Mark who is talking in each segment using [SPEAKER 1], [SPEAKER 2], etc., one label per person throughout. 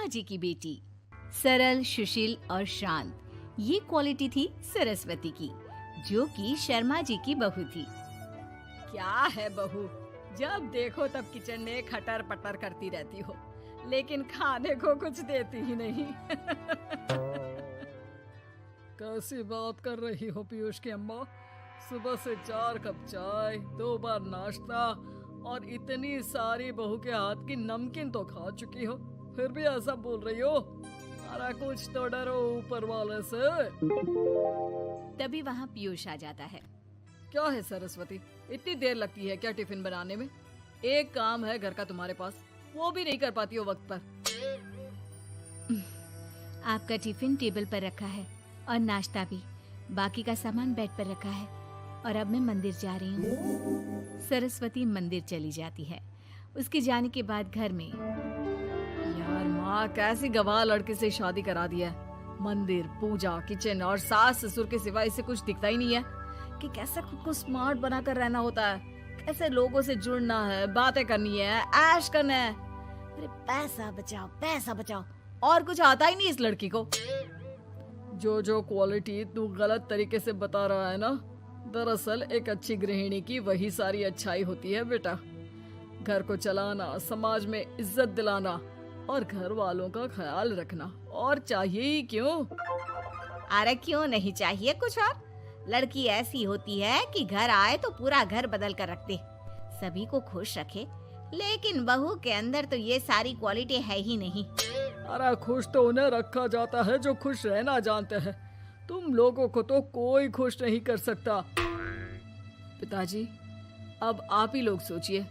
[SPEAKER 1] जी की बेटी। सरल, सुशील और शांत, ये क्वालिटी थी सरस्वती की, जो कि शर्मा जी की बहू थी।
[SPEAKER 2] क्या है बहू, जब देखो तब किचन में खटर पटर करती रहती हो, लेकिन खाने को कुछ देती ही नहीं। कैसी बात कर रही हो पीयूष की अम्मा? सुबह से 4 कप चाय, 2 बार नाश्ता और इतनी सारी बहू के हाथ की नमकीन तो खा चुकी हो, फिर भी ऐसा बोल रही हो? अरे कुछ तो डरो ऊपर वाले से।
[SPEAKER 1] तभी वहाँ पीयूष आ जाता है।
[SPEAKER 2] क्या है सरस्वती, इतनी देर लगती है क्या टिफिन बनाने में? एक काम है घर का तुम्हारे पास, वो भी नहीं कर पाती हो वक्त पर।
[SPEAKER 1] आपका टिफिन टेबल पर रखा है और नाश्ता भी, बाकी का सामान बेड पर रखा है और अब मैं मंदिर जा रही हूँ। सरस्वती मंदिर चली जाती है। उसके जाने के बाद घर में,
[SPEAKER 2] यार माँ, कैसी गवाह लड़के से शादी करा दिया है। मंदिर, पूजा, किचन और सास ससुर के सिवा इसे कुछ दिखता ही नहीं है कि कैसे खुद को स्मार्ट बनाकर रहना होता है, कैसे लोगों से जुड़ना है, बातें करनी है, ऐश करना है। अरे पैसा बचाओ, पैसा बचाओ, और कुछ आता ही नहीं इस लड़की को। जो क्वालिटी तू गलत तरीके से बता रहा है ना, दरअसल एक अच्छी गृहिणी की वही सारी अच्छाई होती है बेटा। घर को चलाना, समाज में इज्जत दिलाना और घर वालों का ख्याल रखना, और चाहिए ही क्यों?
[SPEAKER 3] अरे क्यों नहीं चाहिए कुछ और? लड़की ऐसी होती है कि घर आए तो पूरा घर बदल कर रख दे, सभी को खुश रखे। लेकिन बहू के अंदर तो ये सारी क्वालिटी है ही नहीं।
[SPEAKER 2] अरे खुश तो उन्हें रखा जाता है जो खुश रहना जानते हैं। तुम लोगों को तो कोई खुश नहीं कर सकता। पिताजी, अब आप ही लोग सोचिए,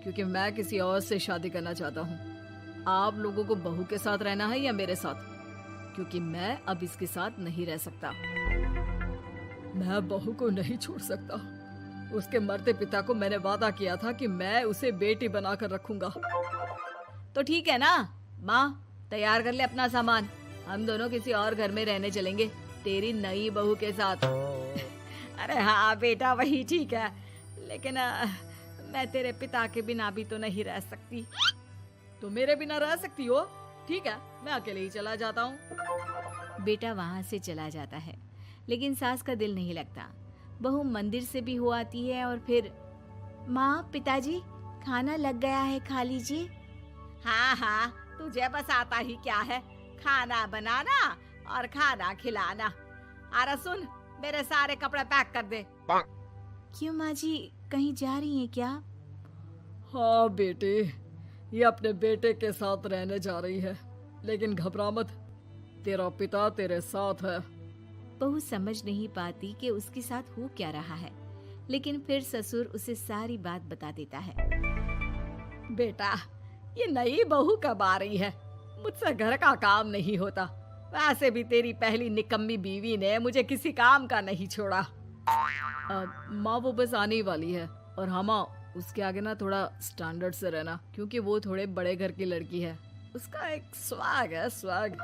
[SPEAKER 2] क्योंकि मैं किसी और से शादी करना चाहता हूँ। आप लोगों को बहू के साथ रहना है या मेरे साथ? क्योंकि मैं अब इसके साथ नहीं रह सकता। मैं बहू को नहीं छोड़ सकता। उसके मरते पिता को मैंने वादा किया था कि मैं उसे बेटी बनाकर रखूंगा। तो ठीक है ना माँ, तैयार कर ले अपना सामान, हम दोनों किसी और घर में रहने चलेंगे तेरी नई बहू के साथ।
[SPEAKER 3] अरे हाँ बेटा, वही ठीक है, लेकिन मैं तेरे पिता के बिना भी तो नहीं रह सकती।
[SPEAKER 2] तो मेरे बिना रह सकती हो? ठीक है, मैं अकेले ही चला जाता हूँ।
[SPEAKER 1] बेटा वहाँ से चला जाता है, लेकिन सास का दिल नहीं लगता। बहू मंदिर से भी हो आती है और फिर, माँ, पिताजी, खाना लग गया है, खा लीजिए।
[SPEAKER 3] हाँ हाँ, तुझे बस आता ही क्या है, खाना बनाना और खाना खिलाना। अरे सुन, मेरे सारे कपड़े पैक कर दे।
[SPEAKER 1] क्यों माँ जी, कहीं जा रही हैं क्या?
[SPEAKER 2] हाँ बेटे, ये अपने बेटे के साथ रहने जा रही है, लेकिन घबरा मत, तेरा पिता तेरे साथ है।
[SPEAKER 1] बहू समझ नहीं पाती कि उसके साथ हो क्या रहा है, लेकिन फिर ससुर उसे सारी बात बता देता है।
[SPEAKER 2] बेटा, ये नई बहू कब आ रही है? मुझसे घर का काम नहीं होता। वैसे भी तेरी पहली निकम्मी बीवी ने मुझे किसी काम का नहीं छोड़ा। माँ, वो बस आने ही वाली है, और हाँ माँ, उसके आगे ना थोड़ा स्टैंडर्ड से रहना, क्योंकि वो थोड़े बड़े घर की लड़की है। उसका एक स्वैग है, स्वैग।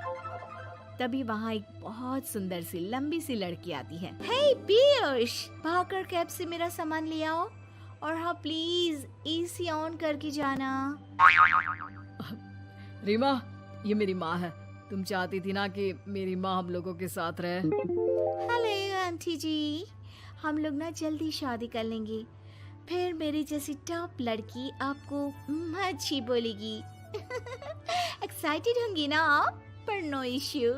[SPEAKER 1] तभी वहाँ एक बहुत सुंदर सी लंबी सी लड़की आती है। हे पीयूष, भागकर कैब से मेरा सामान ले आओ, और हाँ प्लीज एसी ऑन करके जाना।
[SPEAKER 2] रीमा, ये मेरी माँ है। तुम चाहती थी ना कि मेरी माँ हम लोगों के साथ रहे।
[SPEAKER 1] हेलो आंटी जी, हम लोग ना जल्दी शादी कर लेंगे, फिर मेरी जैसी टॉप लड़की आपको अच्छी बोलेगी। एक्साइटेड होंगी ना आप? पर नो इश्यू।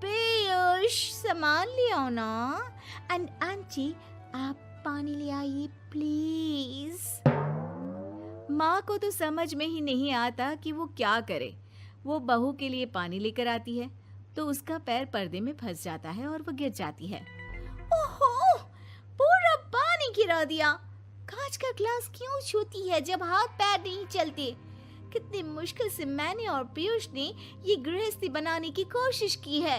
[SPEAKER 1] पीयूष, सामान ले आओ ना, एंड आंटी आप पानी ले आइए प्लीज। माँ को तो समझ में ही नहीं आता कि वो क्या करे। वो बहू के लिए पानी लेकर आती है तो उसका पैर पर्दे में फंस जाता है और वो गिर जाती है।
[SPEAKER 3] ओहो, पूरा पानी गिरा दिया। कांच का ग्लास क्यों छूती है जब हाथ पैर नहीं चलते? कितनी मुश्किल से मैंने और पीयूष ने ये गृहस्थी बनाने की कोशिश की है।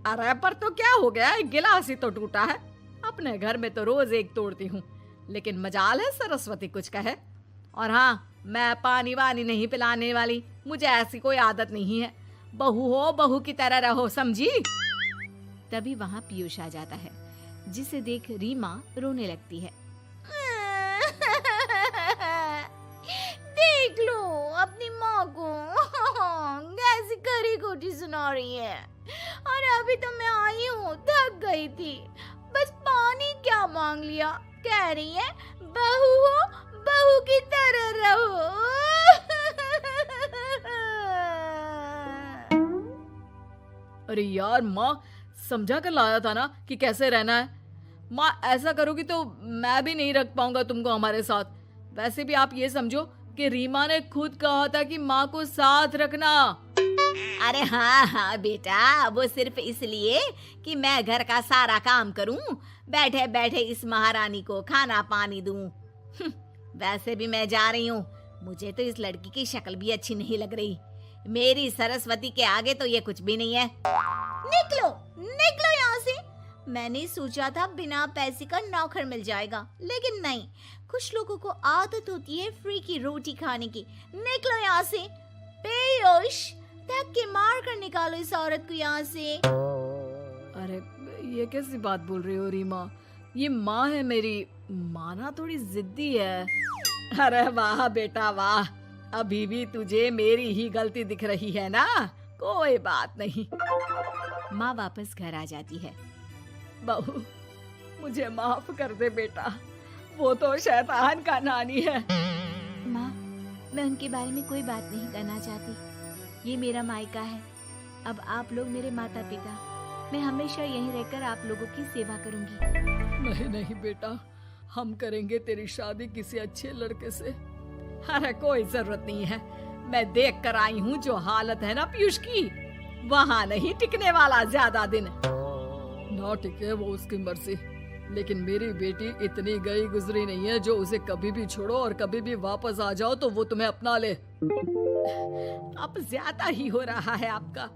[SPEAKER 2] अरे पर तो क्या हो गया, एक गिलास ही तो टूटा है। अपने घर में तो रोज एक तोड़ती हूँ, लेकिन मजाल है सरस्वती कुछ कहे। और हाँ, मैं पानी वानी नहीं पिलाने वाली, मुझे ऐसी कोई आदत नहीं है। बहू हो, बहू की तरह रहो, समझी?
[SPEAKER 1] तभी वहाँ पीयूष आ जाता है, जिसे देख रीमा रोने लगती है।
[SPEAKER 3] देख लो अपनी माँ को, रोटी सुना रही है। और अभी तो मैं आई हूँ, थक गई थी, बस पानी क्या मांग लिया। कह रही है बहू हो, बहू की तरह रहो।
[SPEAKER 2] अरे यार माँ, समझा कर लाया था ना कि कैसे रहना है। माँ ऐसा करोगी तो मैं भी नहीं रख पाऊंगा तुमको हमारे साथ। वैसे भी आप ये समझो कि रीमा ने खुद कहा था कि माँ को साथ रखना।
[SPEAKER 3] अरे हाँ हाँ बेटा, वो सिर्फ इसलिए कि मैं घर का सारा काम करूं, बैठे बैठे इस महारानी को खाना पानी दूं। वैसे भी मैं जा रही हूँ, मुझे तो इस लड़की की शक्ल भी अच्छी नहीं लग रही। मेरी सरस्वती के आगे तो ये कुछ भी नहीं है। निकलो निकलो यहाँ से। मैंने सोचा था बिना पैसे का नौकर मिल जाएगा, लेकिन नहीं। कुछ लोगों को आदत होती है फ्री की रोटी खाने की। निकलो यहाँ से। पीयूष, धक्के मार कर निकालो इस औरत को यहाँ से।
[SPEAKER 2] अरे ये कैसी बात बोल रही हो रीमा? ये माँ है मेरी, माना थोड़ी जिद्दी है। अरे वाह बेटा वाह, अभी भी तुझे मेरी ही गलती दिख रही है ना? कोई बात नहीं।
[SPEAKER 3] माँ वापस घर आ जाती है।
[SPEAKER 2] बहू, मुझे माफ कर दे बेटा, वो तो शैतान का नानी है।
[SPEAKER 3] माँ, मैं उनके बारे में कोई बात नहीं करना चाहती। ये मेरा मायका है। अब आप लोग मेरे माता पिता। मैं हमेशा यहीं रहकर आप लोगों की सेवा करूंगी।
[SPEAKER 2] नहीं नहीं बेटा, हम करेंगे तेरी शादी किसी अच्छे लड़के से। अरे कोई जरूरत नहीं है, मैं देख कर आई हूँ जो हालत है ना पीयूष की, वहाँ नहीं टिकने वाला ज्यादा दिन। ना टिके वो उसकी मर्जी, लेकिन मेरी बेटी इतनी गई गुजरी नहीं है जो उसे कभी भी छोड़ो और कभी भी वापस आ जाओ तो वो तुम्हें अपना ले। अब ज्यादा ही हो रहा है आपका।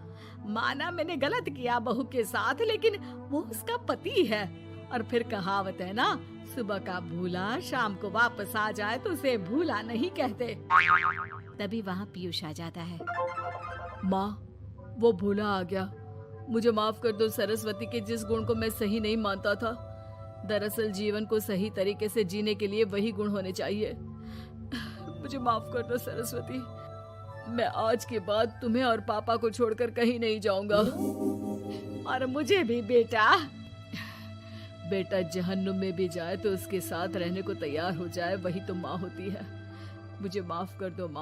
[SPEAKER 2] माना मैंने गलत किया बहू के साथ, लेकिन वो उसका पति है। और फिर कहावत है ना, सुबह का भूला शाम को वापस आ जाए तो उसे भूला नहीं कहते।
[SPEAKER 3] तभी वहाँ पीयूष आ जाता है।
[SPEAKER 2] माँ, वो भूला आ गया, मुझे माफ कर दो। सरस्वती के जिस गुण को मैं सही नहीं मानता था, दरअसल जीवन को सही तरीके से जीने के लिए वही गुण होने चाहिए। मुझे माफ कर दो सरस्वती, मैं आज के बाद तुम्हें और पापा को छोड़कर कहीं नहीं जाऊंगा। और मुझे भी बेटा। बेटा जहन्नुम में भी जाए तो उसके साथ रहने को तैयार हो जाए, वही तो माँ होती है। मुझे माफ कर दो माँ।